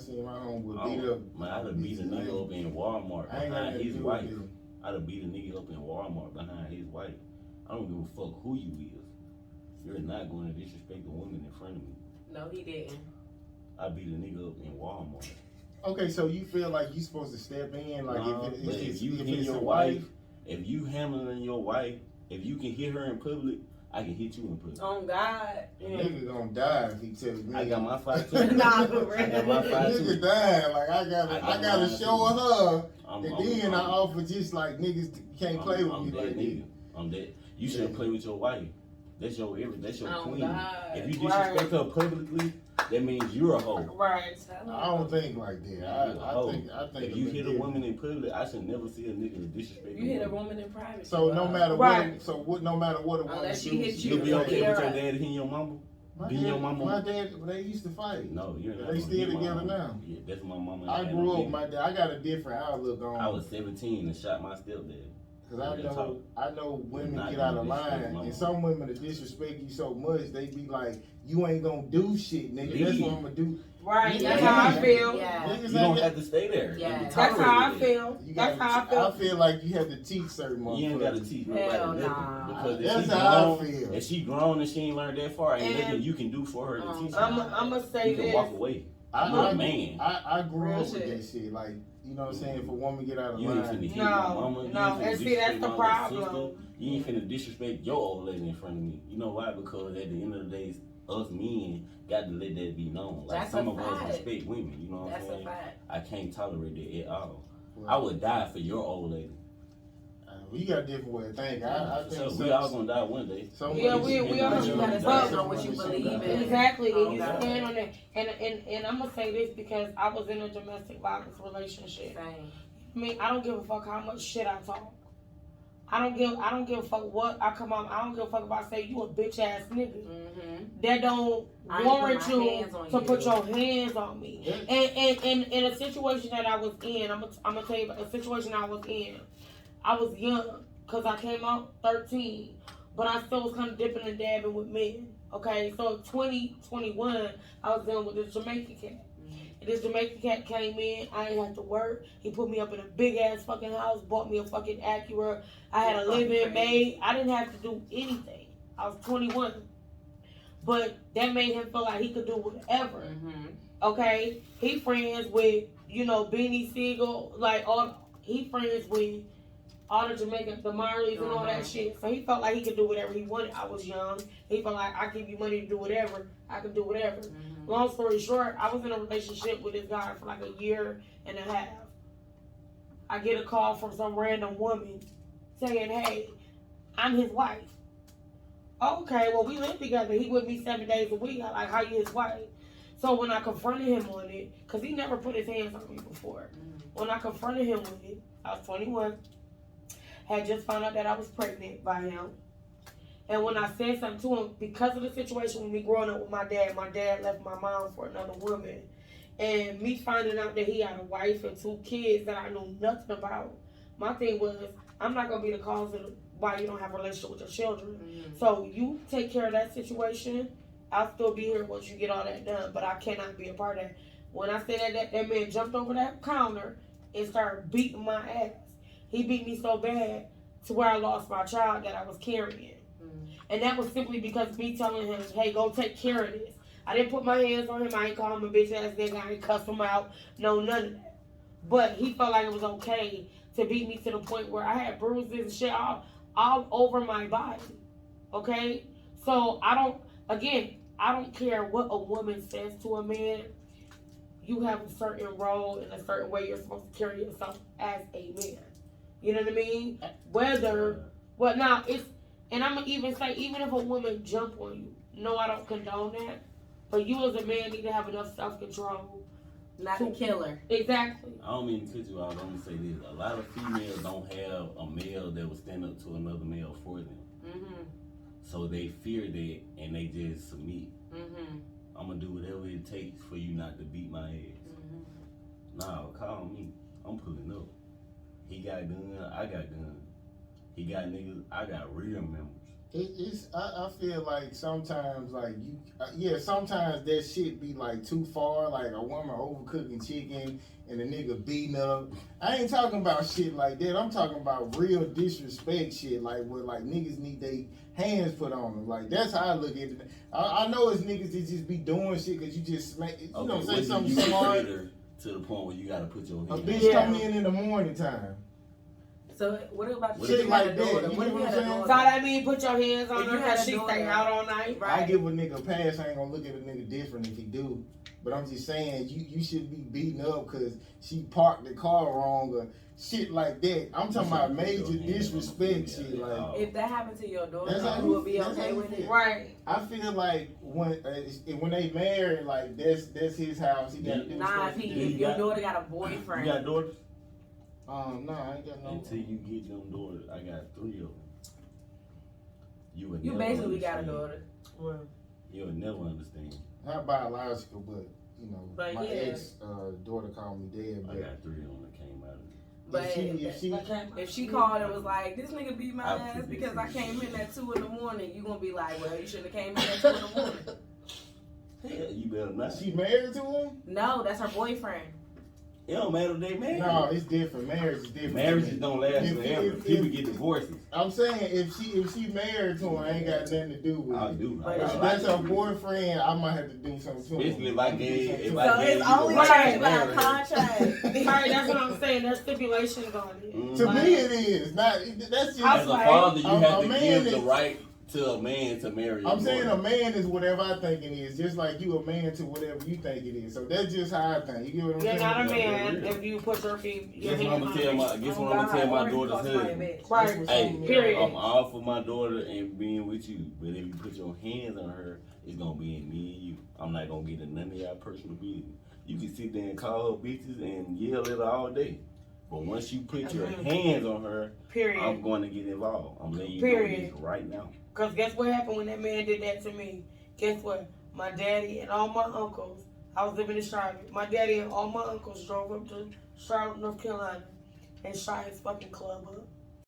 seen my homeboy beat up. Man, I'd have beat a nigga up in Walmart behind his wife. I'd have beat a nigga up in Walmart behind his wife. I don't give a fuck who you is. You're not going to disrespect a woman in front of me. No, he didn't. I beat a nigga up in Walmart. Okay, so you feel like you supposed to step in, like if you hit your wife, if you handling your wife, if you can hit her in public, I can hit you in public. Oh God, nigga gonna die if he tells me. I got my fight too. Nah, for real. I got my fight too. Nigga dying, like I gotta show her. I'm I offer just like niggas can't play with me like nigga. I'm dead. You shouldn't play with your wife. That's your queen. God. If you disrespect her publicly, that means you're a hoe. Right. I don't think like that. I think if you hit a woman in public, I should never see a nigga disrespect. You hit a woman in private. So no matter what, no matter what a woman unless do, she hit you, you'll be okay with your dad hitting your mama. My dad, they used to fight. No, you're not. They still together now. Yeah, that's my mama. I grew up with my dad. I got a different outlook on. I was 17 and shot my stepdad. Cause I know women get out of line, and some women that disrespect you so much, they be like, "You ain't gonna do shit, nigga. That's what I'm gonna do." Right. That's how I feel. Yeah. You don't have to stay there. Yeah. That's how I feel. That's how I feel. I feel like you have to teach certain motherfuckers. You ain't gotta teach nobody nothing. Because that's how I feel. If she grown and she ain't learned that far, ain't nothing you can do for her to teach her. I'm gonna say you this. can walk away. You're a man. I grew up with that shit. Like, you know what I'm saying? If a woman get out of line. No. And see, that's the problem. You ain't finna disrespect your old lady in front of me. You know why? Because at the end of the day, us men got to let that be known. Like, that's some of us respect women. You know what I'm saying? That's a fact. I can't tolerate that at all. Well, I would die for your old lady. We got a different way of thinking. I think we all gonna die one day. We all. You gotta stand on what you believe in. Exactly, and you stand on that. And I'm gonna say this because I was in a domestic violence relationship. Same. I mean, I don't give a fuck how much shit I talk. I don't give a fuck what I come on. I don't give a fuck if I say you a bitch ass nigga. Mm-hmm. That don't warrant you to put your hands on me. Yeah. And in a situation that I was in, I'm gonna tell you about a situation I was in. I was young because I came out 13, but I still was kind of dipping and dabbing with men. Okay, so 2021, I was dealing with this Jamaican cat. And this Jamaican cat came in. I ain't had to work. He put me up in a big ass fucking house, bought me a fucking Acura. I had a live-in maid. I didn't have to do anything. I was 21, but that made him feel like he could do whatever. Mm-hmm. Okay, he friends with Beanie Siegel, like he friends with all the Jamaican, the Marleys and all that shit. So he felt like he could do whatever he wanted. I was young. He felt like I give you money to do whatever. I can do whatever. Mm-hmm. Long story short, I was in a relationship with this guy for like a year and a half. I get a call from some random woman saying, "Hey, I'm his wife." Okay, well, we live together. He with me 7 days a week. I like, how you his wife? So when I confronted him on it, because he never put his hands on me before. When I confronted him with it, I was 21. Had just found out that I was pregnant by him. And when I said something to him, because of the situation with me growing up with my dad left my mom for another woman. And me finding out that he had a wife and 2 kids that I knew nothing about, my thing was, I'm not going to be the cause of why you don't have a relationship with your children. Mm-hmm. So you take care of that situation. I'll still be here once you get all that done, but I cannot be a part of that. When I said that man jumped over that counter and started beating my ass. He beat me so bad to where I lost my child that I was carrying. Mm. And that was simply because me telling him, hey, go take care of this. I didn't put my hands on him. I ain't call him a bitch ass nigga. I ain't cuss him out. No, none of that. But he felt like it was okay to beat me to the point where I had bruises and shit all over my body. Okay? So I don't care what a woman says to a man. You have a certain role and a certain way you're supposed to carry yourself as a man. You know what I mean? And I'm going to even say, even if a woman jump on you, no, I don't condone that. But you as a man need to have enough self-control. Not to kill her. Exactly. I don't mean to cut you out. I'm going to say this. A lot of females don't have a male that will stand up to another male for them. Mm-hmm. So they fear that and they just submit. Mm-hmm. I'm going to do whatever it takes for you not to beat my ass. Mm-hmm. Nah, call me. I'm pulling up. He got gun, I got gun. He got niggas, I got real members. I feel like sometimes like sometimes that shit be like too far, like a woman overcooking chicken and a nigga beating up. I ain't talking about shit like that. I'm talking about real disrespect shit, like where like niggas need their hands put on them. Like that's how I look at it. I know it's niggas that just be doing shit because you just smack, you know, say something smart. To the point where you gotta put your A hand. bitch come in the morning time. So what about Shit you like had a that, daughter? you What if know you what had a I'm saying? So daughter? that mean put your hands on If her you had because a she daughter- stay out all night. I give a nigga a pass. I ain't gonna look at a nigga different if he do. But I'm just saying, you should be beaten up because she parked the car wrong or shit like that. I'm talking about major disrespect shit. Like If that happened to your daughter, That's how you would be that's okay how with you it. feel. Right. I feel like when they married, like that's his house. He got to do Nah, stuff. if your daughter got a boyfriend. You got daughters? No, I ain't got no. Until you get them daughters, I got 3 of them. You would You never basically got a understand. daughter. Well, You would never understand. Not biological, but you know, But my yeah. ex daughter called me dead. I But got 3 of them that came out of it. But if she if she called and was like, "This nigga beat my I ass predict because I it. came in at 2 in the morning," you gonna be like, "Well, you shouldn't have came in at 2 in the morning." Hell, you better not. she married to him? No, that's her boyfriend. It don't matter if they married. No, it's different. Marriage is different. Marriages don't last If- forever. if- People if- get divorces. I'm saying if she married to him, I ain't got nothing to do with I'll it. do. But If it's that's her boyfriend, I might have to do something to him. Especially if I gave- if So I gave it's you the only right right to by marry her. contract. right, that's what I'm saying. There's stipulations on it. Mhm. To me, it is not. That's just. As a father, you have to man give the is- right to a man to marry your I'm saying a daughter. man is whatever I think it is, just like you a man to whatever you think it is. So that's just how I think. You get what I'm You're saying? not a Yeah, man yeah. if you put your feet. Your Guess what I'm hands gonna tell on my her. guess what I'm gonna tell my daughter's husband. Right. Hey, Period. I'm all for my daughter and being with you, but if you put your hands on her, it's gonna be in me and you. I'm not gonna get in none of y'all personal business. You can sit there and call her bitches and yell at her all day, but once you put your hands on her, Period. I'm going to get involved. I'm letting you Period. know this right now. Because guess what happened when that man did that to me? Guess what? My daddy and all my uncles, I was living in Charlotte. My daddy and all my uncles drove up to Charlotte, North Carolina and shot his fucking club up.